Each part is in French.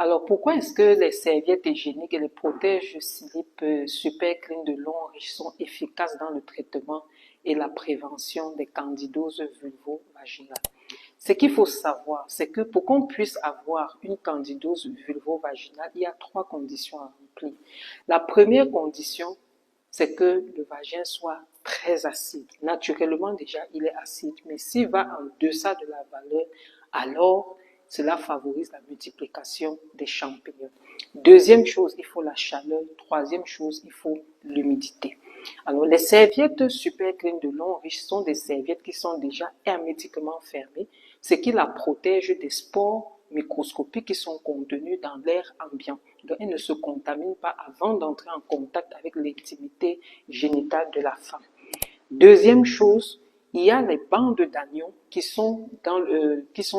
Alors, pourquoi est-ce que les serviettes hygiéniques et les protèges slip Super Clean de long riche sont efficaces dans le traitement et la prévention des candidoses vulvo-vaginales? Ce qu'il faut savoir, c'est que pour qu'on puisse avoir une candidose vulvo-vaginale, il y a trois conditions à remplir. La première condition, c'est que le vagin soit très acide. Naturellement, déjà, il est acide, mais s'il va en deçà de la valeur, alors cela favorise la multiplication des champignons. Deuxième chose, il faut la chaleur. Troisième chose, il faut l'humidité. Alors, les serviettes Super Clean de long riche sont des serviettes qui sont déjà hermétiquement fermées, ce qui la protège des spores microscopiques qui sont contenus dans l'air ambiant. Donc, elles ne se contaminent pas avant d'entrer en contact avec l'intimité génitale de la femme. Deuxième chose, il y a les bandes d'anions qui sont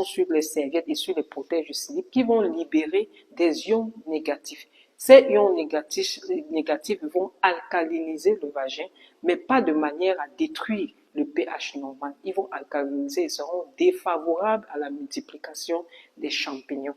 sur les serviettes et sur les protèges slip qui vont libérer des ions négatifs. Ces ions négatifs vont alcaliniser le vagin, mais pas de manière à détruire le pH normal. Ils vont alcaliniser et seront défavorables à la multiplication des champignons.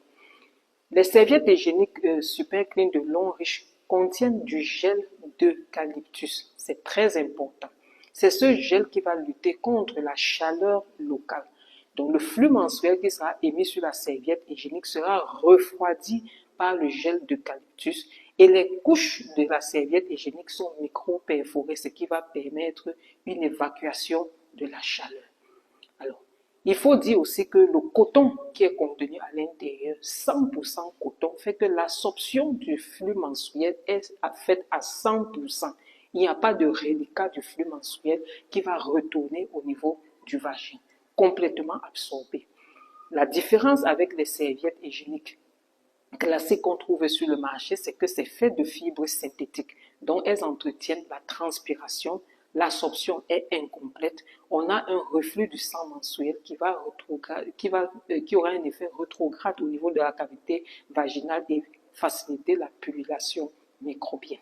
Les serviettes hygiéniques Super Clean de long riche contiennent du gel d'eucalyptus. C'est très important. C'est ce gel qui va lutter contre la chaleur locale. Donc, le flux menstruel qui sera émis sur la serviette hygiénique sera refroidi par le gel d'eucalyptus et les couches de la serviette hygiénique sont micro-perforées, ce qui va permettre une évacuation de la chaleur. Alors, il faut dire aussi que le coton qui est contenu à l'intérieur, 100% coton, fait que l'absorption du flux menstruel est faite à 100%. Il n'y a pas de reliquat du flux menstruel qui va retourner au niveau du vagin, complètement absorbé. La différence avec les serviettes hygiéniques classiques qu'on trouve sur le marché, c'est que c'est fait de fibres synthétiques, dont elles entretiennent la transpiration. L'absorption est incomplète. On a un reflux du sang menstruel qui aura un effet rétrograde au niveau de la cavité vaginale et faciliter la pullulation microbienne.